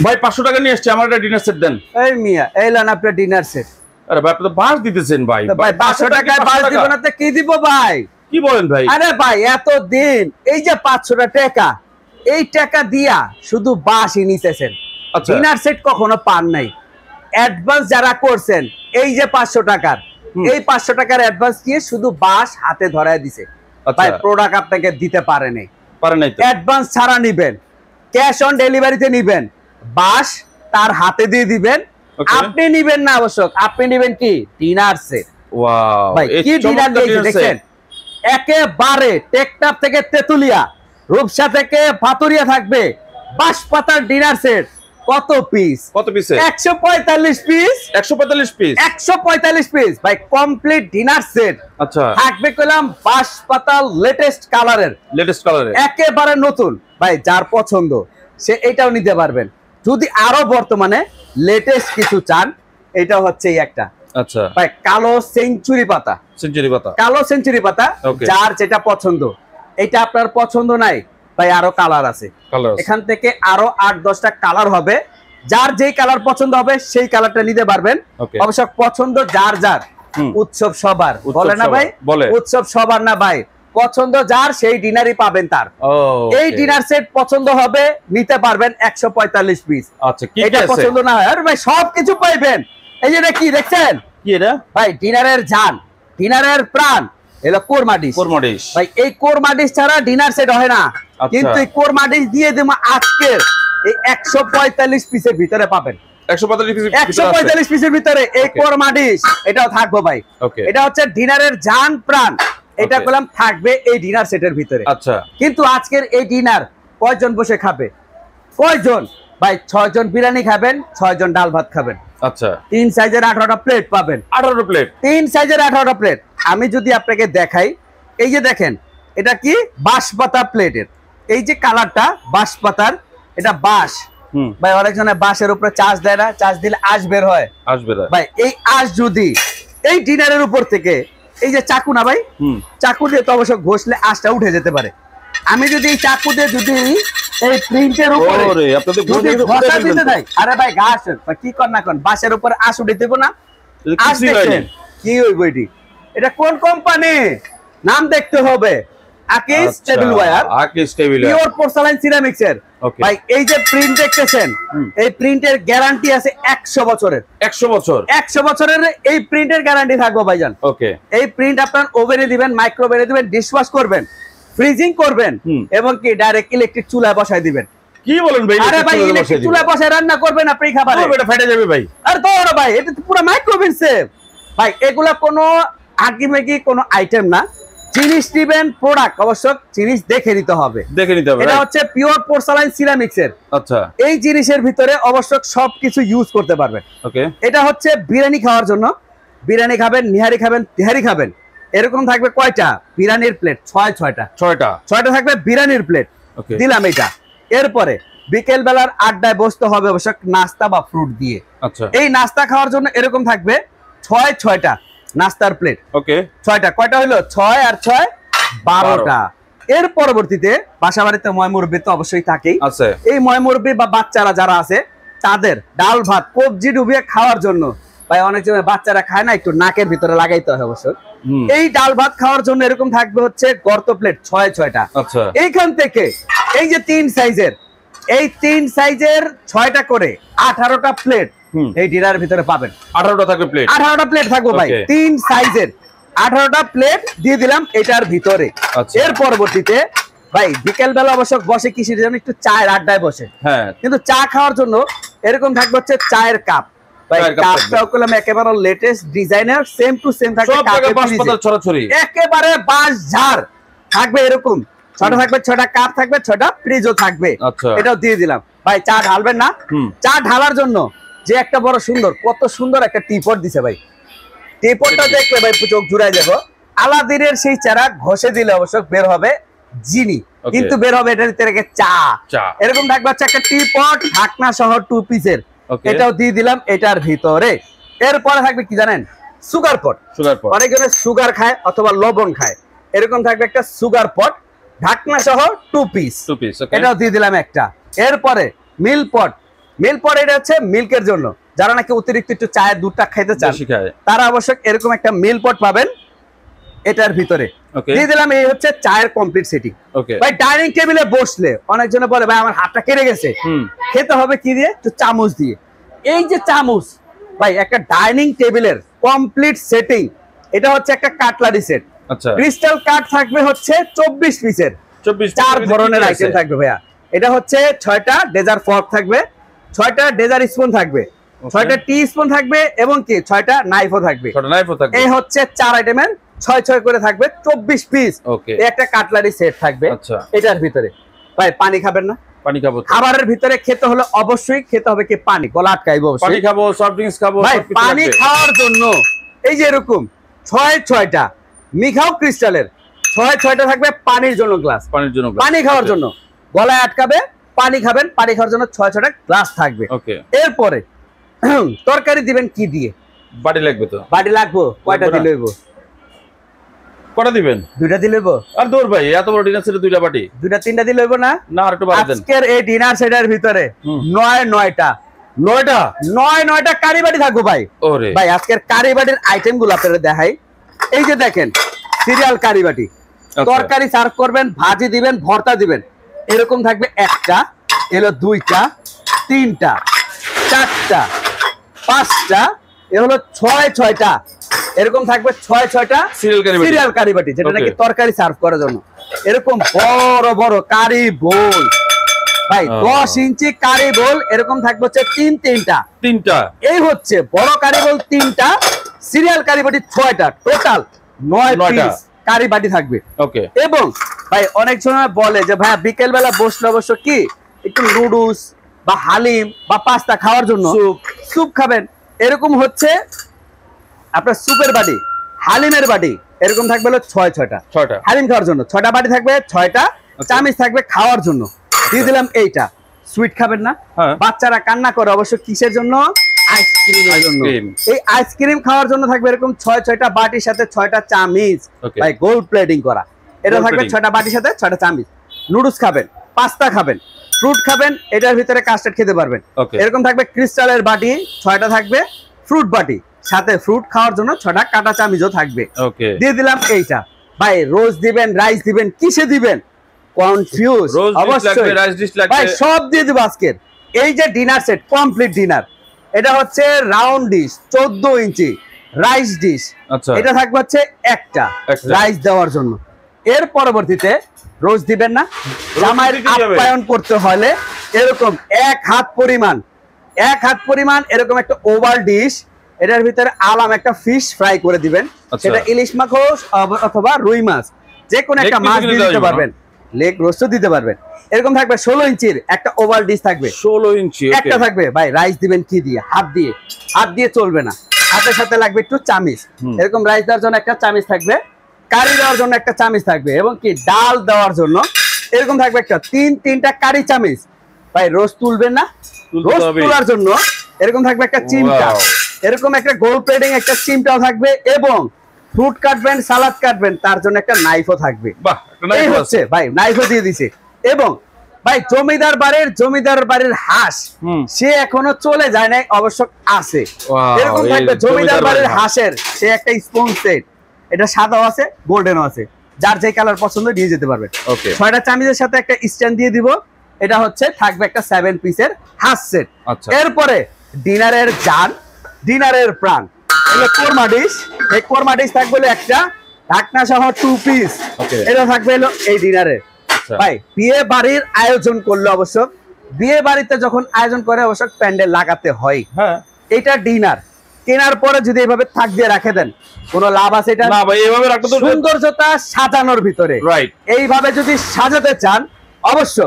ভাই 500 টাকা নিয়ে আসছে, আমার একটা ডিনার সেট দেন। এই মিয়া এই লান আপনার ডিনার সেট। আরে ভাই আপনি তো বাস দিতেছেন ভাই। ভাই 500 টাকায় বাস দিব না তো কি দিব ভাই? কি বলেন ভাই? আরে ভাই এত দিন এই যে 500 টাকা, এই টাকা দিয়া শুধু বাসই নিতেছেন, ডিনার সেট কখনো পান নাই। অ্যাডভান্স যারা করছেন এই যে 500 টাকার, এই 500 টাকার অ্যাডভান্স দিয়ে শুধু বাস হাতে ধরায় দিছে ভাই, প্রোডাক্ট আপনাকে দিতে পারে নাই। অ্যাডভান্স ছাড়া নিবেন, ক্যাশ অন ডেলিভারিতে নিবেন, বাস তার হাতে দিয়ে দিবেন। আপনি নিবেন না আবশ্যক, আপনি নিবেন কি ডিনার সেট। ওয়াও ভাই কি ডিনার দেখছেন, একেবারে টেকনাফ থেকে তেতুলিয়া, রূপসা থেকে পাতুরিয়া থাকবে বাঁশপাতার ডিনার সেট। কত পিস? কত পিস? 145 পিস। 145 পিস? 145 পিস ভাই, কমপ্লিট ডিনার সেট। আচ্ছা থাকবে কইলাম বাঁশপাতার লেটেস্ট কালারের, একেবারে নতুন। ভাই যার পছন্দ সে এটাও নিতে পারবেন। যদি আরো বর্তমানে লেটেস্ট কিছু চান, এটা হচ্ছে এই একটা। আচ্ছা ভাই কালো সেঞ্চুরি পাতা, কালো সেঞ্চুরি পাতা, যার যেটা পছন্দ। এটা আপনার পছন্দ নাই ভাই, আরো কালার আছে, এখান থেকে আরো 8-10টা কালার হবে। যার যেই কালার পছন্দ হবে সেই কালারটা নিতে পারবেন। অবশ্য পছন্দ যার যার, উৎসব সবার বলে না ভাই, উৎসব সবার না ভাই, পছন্দ যার সেই ডিনারই পাবেন তার। এই ডিনার সেট পছন্দ হবে নিতে পারবেন 145 পিস। আচ্ছা এটা পছন্দ না হয় আরে ভাই সবকিছু পাইবেন। এই যে এটা কি দেখছেন, কি এটা ভাই ডিনারের জান, ডিনারের প্রাণ, এলো কোরমা ডিশ। ভাই এই কোরমা ডিশ ছাড়া ডিনার সেট হয় না, কিন্তু এই কোরমা ডিশ দিয়ে দেবো আজকের এই 145 পিসের ভিতরে পাবেন। 145 পিসের ভিতরে এই কোরমা ডিশ এটাও থাকবে ভাই। এটা হচ্ছে ডিনারের জান প্রাণ, এটা বললাম থাকবে এই ডিনার সেটের ভিতরে। আচ্ছা কিন্তু আজকের এই ডিনার কয়জন বসে খাবে? কয়জন ভাই? 6 জন বিরিয়ানি খাবেন, 6 জন ডাল ভাত খাবেন। আচ্ছা 3 সাইজের 18টা প্লেট পাবেন। 18টা প্লেট, 3 সাইজের 18টা প্লেট। আমি যদি আপনাকে দেখাই, এই যে দেখেন এটা কি বাঁশপাতা প্লেটের, এই যে কালারটা বাঁশপাতার, এটা বাঁশ ভাই। অনেকজনে বাঁশের উপরে চাষ দেয় না, চাষ দিলে আঁশ বের হয় ভাই। এই আঁশ যদি এই ডিনারের উপর থেকে, এই যে চাকু না ভাই, চাকু দিয়ে তো অবশ্য ঘষলে আঁশটা উঠে যেতে পারে। আমি যদি এই চাকু দিয়ে যদি এই প্রিন্টের উপরে ঘষা দিতে যাই, আরে ভাই ঘাস কি কর না কর, বাঁশের উপরে আঁশ উঠে দেবো না? আঁশ দেখছেন কি ওই বইটি, এটা কোন কোম্পানি নাম দেখতে হবে, আকিস tableware, pure porcelain ceramics এর। ভাই এই যে প্রিন্ট দেখতেছেন, এই প্রিন্টের গ্যারান্টি আছে 100 বছরের। 100 বছর, 100 বছরের এই প্রিন্টের গ্যারান্টি থাকবে ভাইজান। ওকে, এই প্রিন্ট আপনার ওভেনে দিবেন, মাইক্রোওয়েভে দিবেন, ডিশওয়াশ করবেন, ফ্রিজিং করবেন, এবং কি ডাইরেক্ট ইলেকট্রিক চুলায় বসায় দিবেন। কি বলেন ভাই? আরে ভাই ইলেকট্রিক চুলায় বসায় রান্না করবেন আপনি খাবার, এটা ফেটে যাবে ভাই। আরে তো ভাই এটা তো পুরো মাইক্রোওয়েভ সেফ ভাই। এগুলা কোনো আগিমেগি কোনো আইটেম না, জিনিস নিবেন প্রোডাক্ট অবশ্য জিনিস দেখে নিতে হবে, এটা হচ্ছে পিওর পোর্সেলাইন সিরামিক্স এর। আচ্ছা এই জিনিসের ভিতরে অবশ্য সবকিছু ইউজ করতে পারবেন। ওকে, এটা হচ্ছে বিরিয়ানি খাওয়ার জন্য, বিরিয়ানি খাবেন, নিহারি খাবেন, তেহারি খাবেন, এরকম থাকবে কয়টা বিরিয়ানির প্লেট? 6টা থাকবে বিরিয়ানির প্লেট। দিলাম এটা। এরপরে বিকেল বেলার আড্ডায় বসতে হবে অবশ্য নাস্তা বা ফ্রুট দিয়ে। আচ্ছা এই নাস্তা খাওয়ার জন্য এরকম থাকবে 6টা নাস্তার প্লেট। ওকে 6টা, কয়টা হলো? 6 আর 6 12টা। এর পরবর্তীতে বাসা বাড়িতে ময়মুরব্বি তো অবশ্যই থাকেই, এই ময়মুরব্বি বা বাচ্চারা যারা আছে তাদের ডাল ভাত কবজি ডুবিয়ে খাওয়ার জন্য ভাই, অনেক সময় বাচ্চারা খায় না, একটু নাকের ভিতরে লাগাইতে হয় অবশ্য। এই ডাল ভাত খাওয়ার জন্য এরকম থাকবে হচ্ছে গর্ত প্লেট 6টা। এইখান থেকে এই যে 3 সাইজের, এই 3 সাইজের 6টা করে 18টা প্লেট এই ডিনারের ভিতরে পাবেন। 18টা থাকবে প্লেট, 18টা প্লেট থাকবে ভাই, 3 সাইজের 18টা প্লেট দিয়ে দিলাম এটার ভিতরে। এর পরবর্তীতে ভাই বিকেল বেলা অবশ্য বসে কিসের জন্য? একটু চায়ের আড্ডায় বসে, কিন্তু চা খাওয়ার জন্য এরকম থাকবে হচ্ছে চায়ের কাপ। ভাই কাপটাও করলাম একেবারে latest designer, same to same থাকবে, একেবারে বাঁশ ঝাড় থাকবে এরকম। 6টা থাকবে, 6টা কাপ থাকবে, 6টা ফ্রিজও থাকবে। এটাও দিয়ে দিলাম ভাই। চা ঢালবেন না, চা ঢালার জন্য যে একটা বড় সুন্দর, কত সুন্দর একটা টিপট দিছে ভাই। টিপটটা দেখলে ভাই চোখ জুড়াই যাবো। আলাদিনের সেই চারা ঘষে দিলে অবশ্য বের হবে চিনি, কিন্তু বের হবে এটার থেকে চা। এরকম থাকবে হচ্ছে একটা টিপট, ঢাকনা সহ 2 পিসের, এটাও দিয়ে দিলাম এটার ভিতরে। এরপরে থাকবে কি জানেন? Sugar pot. অনেকজনে সুগার খায় অথবা লবণ খায়, এরকম থাকবে একটা সুগার পট, ঢাকনা সহ 2 পিস, এটাও দিয়ে দিলাম একটা। এরপরে মিল পট, মিল পট এটা হচ্ছে মিল্কের জন্য, যারা নাকি অতিরিক্ত একটু চায়ের দুধটা খাইতে চান তারা অবশ্যই এরকম একটা মিল পট পাবেন এটার ভিতরে। দিয়ে দিলাম এই হচ্ছে চায়ের কমপ্লিট সেটিং। ভাই ডাইনিং টেবিলে বসলে অনেকজনে বলে ভাই আমার হাতটা কেটে গেছে, খেতে হবে কি দিয়ে? একটু চামচ দিয়ে। এই যে চামচ ভাই একটা ডাইনিং টেবিলের কমপ্লিট সেটিং, এটা হচ্ছে একটা কাটলারি সেট। ক্রিস্টাল কাট থাকবে হচ্ছে 24 পিসের, 4 ধরনের আইটেম থাকবে ভাইয়া। এটা হচ্ছে 6টা ডেজার ফর্ক থাকবে, 6টা ডেজার স্পুন থাকবে, 6টা টি স্পুন থাকবে এবং কি 6টা নাইফও থাকবে। এই হচ্ছে 4 আইটেমের 6 করে থাকবে 24 পিস। এই একটা কাটলারি সেট থাকবে এটার ভিতরে। ভাই পানি খাবেন না? পানি খাবো। খাবারের ভিতরে খেতে হলে অবশ্যই খেতে হবে কি পানি, গলা আটকাইবো। পানি খাবো, সফট ড্রিঙ্কস খাবো। ভাই পানি খাওয়ার জন্য এই যে এরকম 6টা মিখাও ক্রিস্টালের 6টা থাকবে পানির জন্য গ্লাস, পানির জন্য পানি খাওয়ার জন্য। গলায় আটকাবে, পানি খাবেন, পানি খাওয়ার জন্য 6টা গ্লাস থাকবে। এরপরে তরকারি দিবেন কি দিয়ে? বাটি লাগবে তো। বাটি লাগবে, কয়টা দিলে হইব? কয়টা দিবেন? 2টা দিলে হইব। আর দূর ভাই এত বড় ডিনার সেটে 2টা বাটি, 2টা 3টা দিলে হইব না? না আর একটু বাড়াই দেন। আজকের এই ডিনার সেটের ভিতরে 9টা কারি বাটি থাকবে ভাই। ওরে ভাই আজকের কারি বাটির আইটেম গুলো আপনাদের দেখাই। এই যে দেখেন সিরিয়াল কারি বাটি, তরকারি সার্ভ করবেন, ভাজি দিবেন, ভর্তা দিবেন, এরকম থাকবে 1টা, এলো 2টা, 3টা, 4টা, 5টা, এ হলো 6টা, এরকম থাকবে 6টা সিরিয়াল কারি বাটি, যেটা নাকি তরকারি সার্ভ করার জন্য। এরকম বড় বড় কারি বোল ভাই, 10 ইঞ্চি কারি বোল এরকম থাকবে হচ্ছে 3টা। এই হচ্ছে বড় কারি বোল 3টা, সিরিয়াল কারি বাটি 6টা, টোটাল 9 পিস কারি বাটি থাকবে। এবং ভাই অনেক সময় বলে যে ভাই বিকেল বেলা বসলে অবশ্য কি একটু নুডলস বা হালিম বা পাস্তা খাওয়ার জন্য স্যুপ খাবেন, এরকম হচ্ছে আপনার স্যুপের বাটি, হালিমের বাটি এরকম থাকবে হলো 6টা হালিম খাওয়ার জন্য, 6টা বাটি থাকবে, 6টা চামচ থাকবে খাওয়ার জন্য। দিয়ে দিলাম এইটা। সুইট খাবেন না? বাচ্চারা কান্না করে অবশ্য কিসের জন্য? আইসক্রিমের জন্য। এই আইসক্রিম খাওয়ার জন্য থাকবে এরকম 6টা বাটির সাথে 6টা চামচ, ভাই গোল্ড প্লেটিং করা। এটা থাকবে 6টা বাটির সাথে 6টা চামচ। নুডলস খাবেন, পাস্তা খাবেন, ফ্রুট খাবেন, এটার ভিতরে কাস্টার্ড খেতে পারবেন। এরকম থাকবে ক্রিস্টালের বাটি 6টা থাকবে, ফ্রুট বাটি সাথে ফ্রুট খাওয়ার জন্য 6টা কাটা চামচও থাকবে। দিয়ে দিলাম এইটা। ভাই রোজ দিবেন, রাইস দিবেন, কিসে দিবেন? কনফিউজ অবশ্যই ভাই সব দিয়ে দিব আজকের। এই যে ডিনার সেট কমপ্লিট ডিনার, এটা হচ্ছে রাউন্ড ডিশ 14 ইঞ্চি রাইস ডিশ। এটা থাকবে হচ্ছে একটা রাইস দেওয়ার জন্য। এর পরবর্তীতে রোজ দিবেন না, জামাইয়ের আপ্যায়ন করতে হলে এরকম 1 হাত পরিমাণ এরকম একটা ওভাল ডিশ, এটার ভিতরে আলাম একটা ফিশ ফ্রাই করে দিবেন। সেটা ইলিশ মাছ অথবা রুই মাছ, যে কোনো একটা মাছ দিতে পারবেন, লেগ রোস্টও দিতে পারবেন। এরকম থাকবে 16 ইঞ্চির একটা ওভাল ডিশ থাকবে, 16 ইঞ্চি একটা থাকবে। ভাই রাইস দিবেন কি দিয়ে? হাত দিয়ে চলবে না, হাতের সাথে লাগবে একটু চামচ। এরকম রাইস দেওয়ার জন্য একটা চামচ থাকবে, কারি দেওয়ার জন্য একটা চামচ থাকবে, এবং কি ডাল দেওয়ার জন্য এরকম থাকবে একটা 3টা কারি চামচ। ভাই রোস্ট তুলবেন না? রোস্ট তোলার জন্য এরকম থাকবে একটা চিমটা, এরকম একটা গোল প্লেটিং একটা চিমটাও থাকবে, এবং ফ্রুট কাটবেন, সালাদ কাটবেন, তার জন্য একটা নাইফও থাকবে। এই হচ্ছে ভাই নাইফও দিয়ে দিছে। এবং ভাই জমিদার বাড়ির হাঁস সে এখনো চলে যায় নাই, অবশ্য আছে। এরকম থাকবে জমিদার বাড়ির হাঁসের সে একটা স্পুন সেট, এটা সাদাও আছে গোল্ডেনও আছে, যার যে কালার পছন্দ নিয়ে যেতে পারবে। 6টা চামচের সাথে একটা স্ট্যান্ড দিয়ে দিব। এটা হচ্ছে থাকবে একটা 7 পিসের হাঁস সেট। এরপরে ডিনারের জান, ডিনারের প্রাণ হলো কোরমা ডিশ। এই কোরমা ডিশ থাকবে একটা ঢাকনা সহ 2 পিস। এটা থাকবে হলো এই ডিনারের। ভাই বিয়ে বাড়ির আয়োজন করলে অবশ্য, বিয়ে বাড়িতে যখন আয়োজন করে অবশ্য প্যান্ডেল লাগাতে হয়। এটা ডিনার কেনার পরে যদি এইভাবে থাক দিয়ে রাখে দেন, কোনো লাভ আছে? এটা না ভাই, এইভাবে রাখতে তো সৌন্দর্যতা সাজানোর ভিতরে, রাইট। এইভাবে যদি সাজাতে চান অবশ্য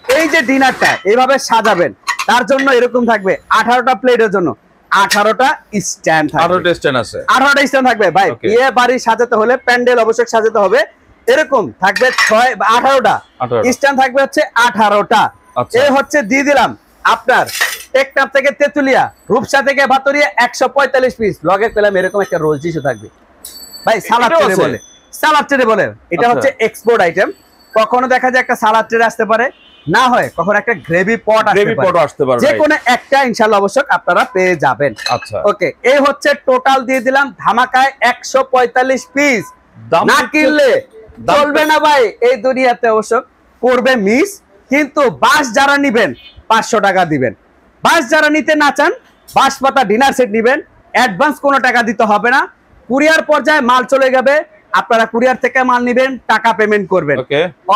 এই যে ডিনারটা এইভাবে সাজাবেন, তার জন্য এরকম থাকবে 18টা প্লেটের জন্য 18টা স্ট্যান্ড থাকবে। 18টা স্ট্যান্ড আছে, 18টা স্ট্যান্ড থাকবে। ভাই বিয়ে বাড়ি সাজাতে হলে, প্যান্ডেল অবশ্যই সাজাতে হবে, এরকম থাকবে 18টা স্ট্যান্ড থাকবে হচ্ছে 18টা। এই হচ্ছে দিয়ে দিলাম আপনার টেকনাফ থেকে তেতুলিয়া, রূপসা থেকে ভাতরিয়া 145 পিস। লগে পেলাম এরকম একটা রোজ ডিশও থাকবে। ভাই সালাদ ট্রে বলে, সালাদ ট্রে বলে, এটা হচ্ছে এক্সপোর্ট আইটেম। কখনো দেখা যায় একটা সালাদ ট্রে আসতে পারে, না হয় কখন একটা গ্রেভি পট আসতে পারে, যে কোনো একটা ইনশাআল্লাহ অবশ্যই আপনারা পেয়ে যাবেন। আচ্ছা ওকে, এই হচ্ছে টোটাল দিয়ে দিলাম ধামাকায় 145 পিস। না কিনলে চলবে না ভাই, এই দুনিয়াতে অবশ্য করবে মিস। কিন্তু বাস যারা নিবেন 500 টাকা দিবেন। বাস যারা নিতে না চান, বাস পাতা ডিনার সেট নিবেন, অ্যাডভান্স কোনো টাকা দিতে হবে না। কুরিয়ার পর্যায়ে মাল চলে যাবে, আপনারা কুরিয়ার থেকে মাল নেবেন, টাকা পেমেন্ট করবেন।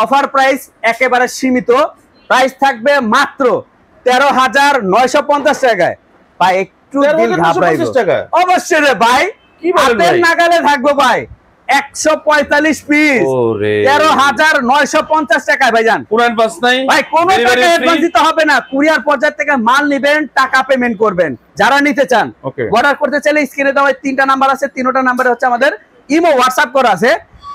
অফার প্রাইস একেবারে সীমিত, প্রাইস থাকবে মাত্র 13,950 টাকায়। ভাই একটু দিল ঘাবড়াইবো অবশ্যই রে ভাই, হাতের নাগালে থাকবো ভাই। 145 পিস 13,950 টাকায় ভাইজান। কোনো অ্যাডভান্স নাই ভাই, কোনো টাকা অ্যাডভান্স দিতে হবে না। কুরিয়ার পর্যায় থেকে মাল নেবেন, টাকা পেমেন্ট করবেন। যারা নিতে চান, অর্ডার করতে চাইলে স্ক্রিনে দেওয়া 3টা নাম্বার আছে, 3টা নাম্বারে হচ্ছে আমাদের ইমো হোয়াটসঅ্যাপ করা আছে।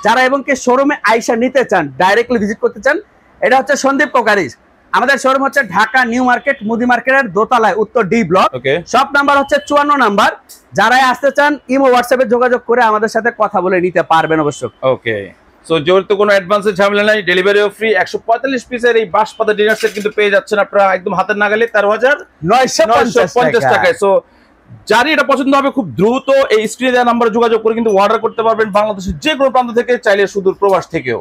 যারা এবং কি শোরুমে আইসা নিতে চান, ডাইরেক্টলি ভিজিট করতে চান, এটা হচ্ছে সন্দীপ কোকারিজ। আমাদের শোরুম হচ্ছে ঢাকা নিউ মার্কেট মুদি মার্কেটের দোতলায়, উত্তর ডি ব্লক। শপ নাম্বার হচ্ছে 54 নাম্বার। যারাই আসতে চান ইমো হোয়াটসঅ্যাপে যোগাযোগ করে আমাদের সাথে কথা বলে নিতে পারবেন অবশ্য। ওকে, সো যেহেতু কোনো অ্যাডভান্সের ঝামেলা নাই, ডেলিভারিও ফ্রি। 145 পিসের এই বাঁশপাতা ডিনার সেট কিন্তু পেয়ে যাচ্ছেন আপনারা একদম হাতের নাগালে 13,950 টাকায়। সো যারই এটা পছন্দ হবে খুব দ্রুত এই স্ক্রিনে দেওয়া নাম্বারে যোগাযোগ করে কিন্তু অর্ডার করতে পারবেন, বাংলাদেশের যে কোনো প্রান্ত থেকে, চাইলে সুদূর প্রবাস থেকেও।